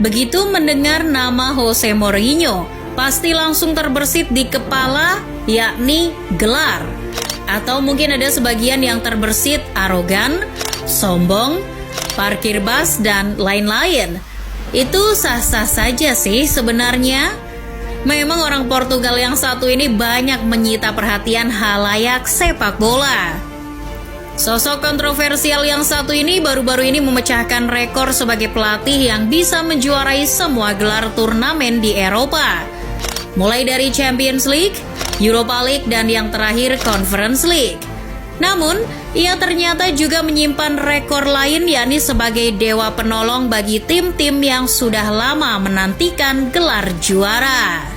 Begitu mendengar nama Jose Mourinho, pasti langsung terbersit di kepala, yakni gelar. Atau mungkin ada sebagian yang terbersit arogan, sombong, parkir bus, dan lain-lain. Itu sah-sah saja sih sebenarnya. Memang orang Portugal yang satu ini banyak menyita perhatian halayak sepak bola. Sosok kontroversial yang satu ini baru-baru ini memecahkan rekor sebagai pelatih yang bisa menjuarai semua gelar turnamen di Eropa. Mulai dari Champions League, Europa League, dan yang terakhir Conference League. Namun, ia ternyata juga menyimpan rekor lain, yakni sebagai dewa penolong bagi tim-tim yang sudah lama menantikan gelar juara.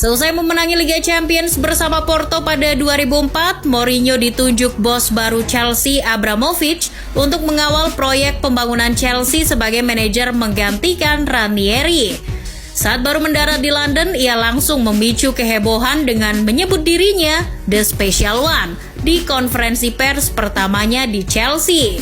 Selesai memenangi Liga Champions bersama Porto pada 2004, Mourinho ditunjuk bos baru Chelsea Abramovich untuk mengawal proyek pembangunan Chelsea sebagai manajer menggantikan Ranieri. Saat baru mendarat di London, ia langsung memicu kehebohan dengan menyebut dirinya The Special One di konferensi pers pertamanya di Chelsea.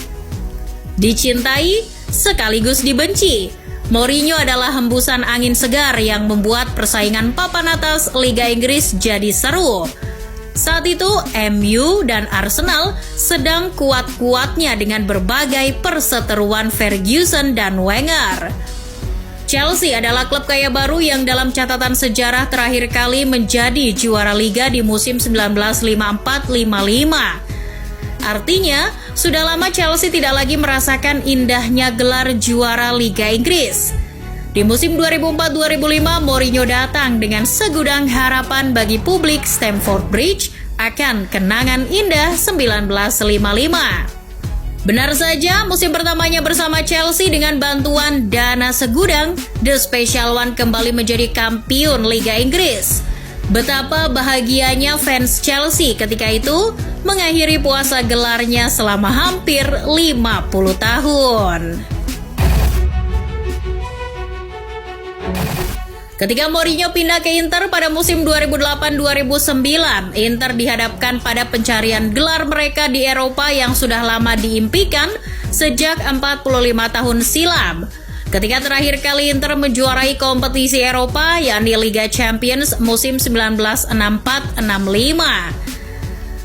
Dicintai sekaligus dibenci, Mourinho adalah hembusan angin segar yang membuat persaingan papan atas Liga Inggris jadi seru. Saat itu, MU dan Arsenal sedang kuat-kuatnya dengan berbagai perseteruan Ferguson dan Wenger. Chelsea adalah klub kaya baru yang dalam catatan sejarah terakhir kali menjadi juara Liga di musim 1954-55. Artinya, sudah lama Chelsea tidak lagi merasakan indahnya gelar juara Liga Inggris. Di musim 2004-2005, Mourinho datang dengan segudang harapan bagi publik Stamford Bridge akan kenangan indah 1955. Benar saja, musim pertamanya bersama Chelsea dengan bantuan dana segudang, The Special One kembali menjadi kampiun Liga Inggris. Betapa bahagianya fans Chelsea ketika itu mengakhiri puasa gelarnya selama hampir 50 tahun. Ketika Mourinho pindah ke Inter pada musim 2008-2009, Inter dihadapkan pada pencarian gelar mereka di Eropa yang sudah lama diimpikan sejak 45 tahun silam. Ketika terakhir kali Inter menjuarai kompetisi Eropa, yakni Liga Champions musim 1964-65.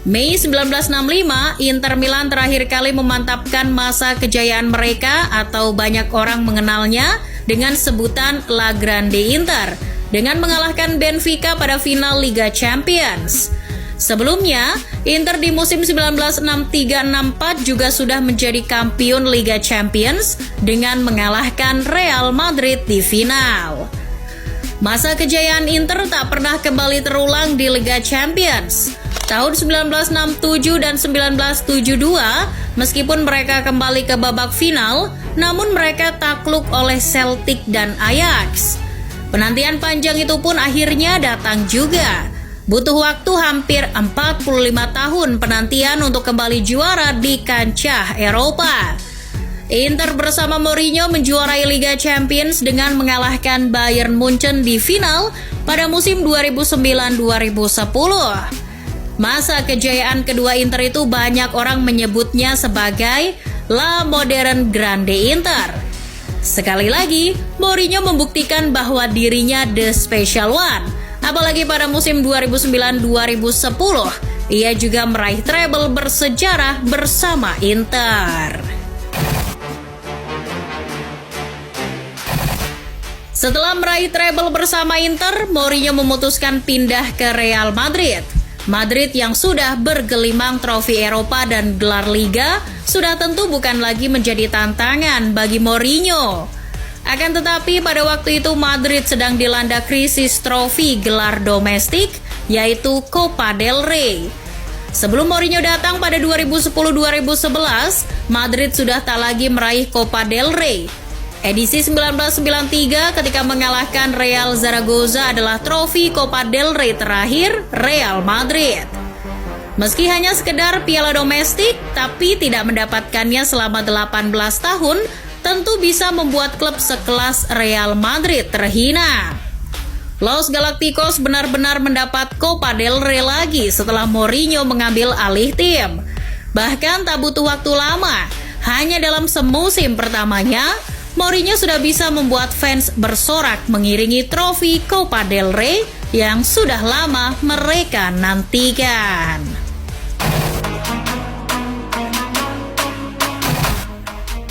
Mei 1965, Inter Milan terakhir kali memantapkan masa kejayaan mereka atau banyak orang mengenalnya dengan sebutan La Grande Inter dengan mengalahkan Benfica pada final Liga Champions. Sebelumnya, Inter di musim 1963-64 juga sudah menjadi kampiun Liga Champions dengan mengalahkan Real Madrid di final. Masa kejayaan Inter tak pernah kembali terulang di Liga Champions. Tahun 1967 dan 1972, meskipun mereka kembali ke babak final, namun mereka takluk oleh Celtic dan Ajax. Penantian panjang itu pun akhirnya datang juga. Butuh waktu hampir 45 tahun penantian untuk kembali juara di kancah Eropa. Inter bersama Mourinho menjuarai Liga Champions dengan mengalahkan Bayern Munchen di final pada musim 2009-2010. Masa kejayaan kedua Inter itu banyak orang menyebutnya sebagai La Modern Grande Inter. Sekali lagi, Mourinho membuktikan bahwa dirinya The Special One. Apalagi pada musim 2009-2010, ia juga meraih treble bersejarah bersama Inter. Setelah meraih treble bersama Inter, Mourinho memutuskan pindah ke Real Madrid. Madrid yang sudah bergelimang trofi Eropa dan gelar Liga sudah tentu bukan lagi menjadi tantangan bagi Mourinho. Akan tetapi pada waktu itu Madrid sedang dilanda krisis trofi gelar domestik, yaitu Copa del Rey. Sebelum Mourinho datang pada 2010-2011, Madrid sudah tak lagi meraih Copa del Rey. Edisi 1993 ketika mengalahkan Real Zaragoza adalah trofi Copa del Rey terakhir Real Madrid. Meski hanya sekedar piala domestik, tapi tidak mendapatkannya selama 18 tahun, tentu bisa membuat klub sekelas Real Madrid terhina. Los Galacticos benar-benar mendapat Copa del Rey lagi setelah Mourinho mengambil alih tim. Bahkan tak butuh waktu lama, hanya dalam semusim pertamanya, Mourinho sudah bisa membuat fans bersorak mengiringi trofi Copa del Rey yang sudah lama mereka nantikan.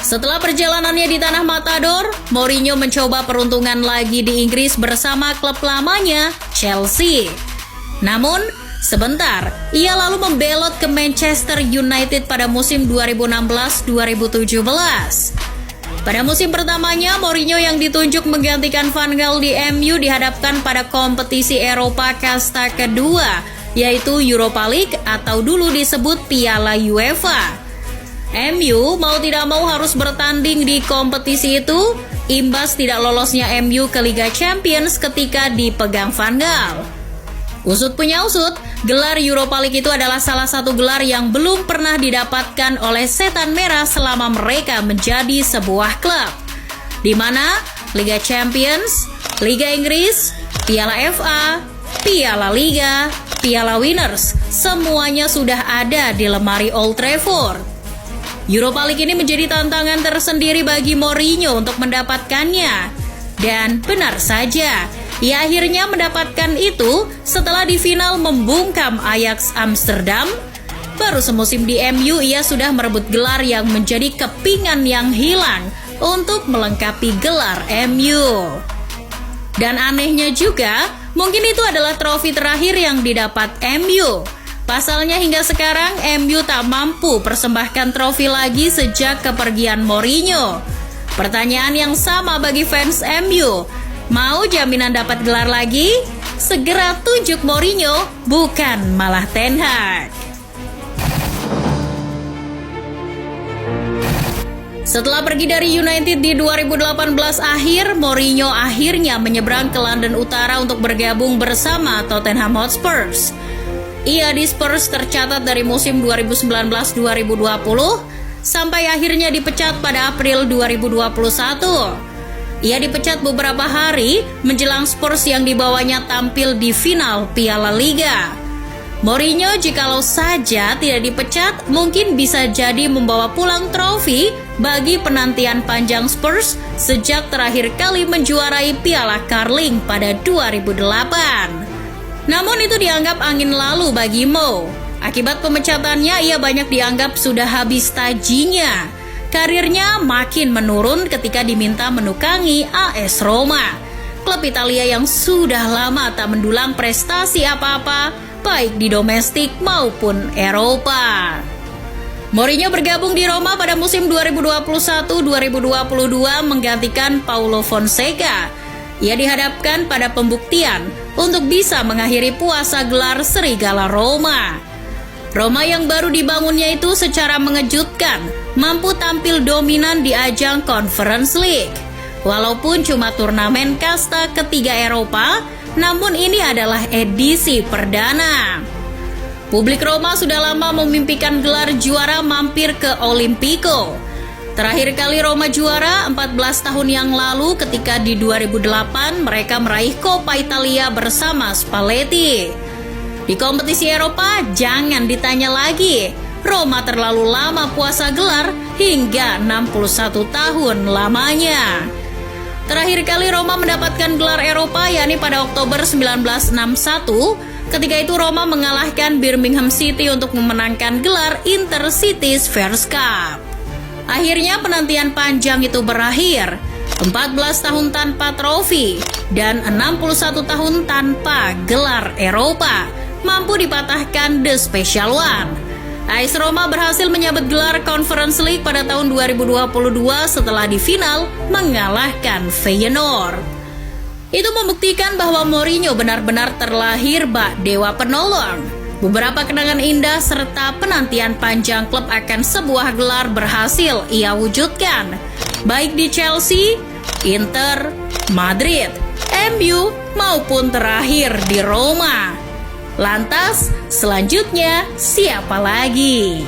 Setelah perjalanannya di tanah Matador, Mourinho mencoba peruntungan lagi di Inggris bersama klub lamanya, Chelsea. Namun, sebentar, ia lalu membelot ke Manchester United pada musim 2016-2017. Pada musim pertamanya, Mourinho yang ditunjuk menggantikan Van Gaal di MU dihadapkan pada kompetisi Eropa kasta kedua, yaitu Europa League atau dulu disebut Piala UEFA. MU mau tidak mau harus bertanding di kompetisi itu, imbas tidak lolosnya MU ke Liga Champions ketika dipegang Van Gaal. Usut punya usut, gelar Europa League itu adalah salah satu gelar yang belum pernah didapatkan oleh Setan Merah selama mereka menjadi sebuah klub, di mana Liga Champions, Liga Inggris, Piala FA, Piala Liga, Piala Winners, semuanya sudah ada di lemari Old Trafford. Europa League ini menjadi tantangan tersendiri bagi Mourinho untuk mendapatkannya. Dan benar saja, ia akhirnya mendapatkan itu setelah di final membungkam Ajax Amsterdam. Baru semusim di MU ia sudah merebut gelar yang menjadi kepingan yang hilang untuk melengkapi gelar MU. Dan anehnya juga, mungkin itu adalah trofi terakhir yang didapat MU. Pasalnya hingga sekarang MU tak mampu persembahkan trofi lagi sejak kepergian Mourinho. Pertanyaan yang sama bagi fans MU, mau jaminan dapat gelar lagi? Segera tunjuk Mourinho, bukan malah Ten Hag. Setelah pergi dari United di 2018 akhir, Mourinho akhirnya menyeberang ke London Utara untuk bergabung bersama Tottenham Hotspur. Ia di Spurs tercatat dari musim 2019-2020 sampai akhirnya dipecat pada April 2021. Ia dipecat beberapa hari menjelang Spurs yang dibawanya tampil di final Piala Liga. Mourinho jikalau saja tidak dipecat mungkin bisa jadi membawa pulang trofi bagi penantian panjang Spurs sejak terakhir kali menjuarai Piala Carling pada 2008. Namun itu dianggap angin lalu bagi Mo. Akibat pemecatannya ia banyak dianggap sudah habis tajinya. Karirnya makin menurun ketika diminta menukangi AS Roma, klub Italia yang sudah lama tak mendulang prestasi apa-apa baik di domestik maupun Eropa. Mourinho bergabung di Roma pada musim 2021-2022 menggantikan Paulo Fonseca. Ia dihadapkan pada pembuktian untuk bisa mengakhiri puasa gelar Serigala Roma. Roma yang baru dibangunnya itu secara mengejutkan mampu tampil dominan di ajang Conference League. Walaupun cuma turnamen kasta ketiga Eropa, namun ini adalah edisi perdana. Publik Roma sudah lama memimpikan gelar juara mampir ke Olimpico. Terakhir kali Roma juara 14 tahun yang lalu ketika di 2008 mereka meraih Coppa Italia bersama Spalletti. Di kompetisi Eropa jangan ditanya lagi, Roma terlalu lama puasa gelar hingga 61 tahun lamanya. Terakhir kali Roma mendapatkan gelar Eropa yakni pada Oktober 1961. Ketika itu Roma mengalahkan Birmingham City untuk memenangkan gelar Intercities First Cup. Akhirnya penantian panjang itu berakhir, 14 tahun tanpa trofi dan 61 tahun tanpa gelar Eropa mampu dipatahkan The Special One. AS Roma berhasil menyabet gelar Conference League pada tahun 2022 setelah di final mengalahkan Feyenoord. Itu membuktikan bahwa Mourinho benar-benar terlahir bak dewa penolong. Beberapa kenangan indah serta penantian panjang klub akan sebuah gelar berhasil ia wujudkan, baik di Chelsea, Inter, Madrid, MU maupun terakhir di Roma. Lantas, selanjutnya siapa lagi?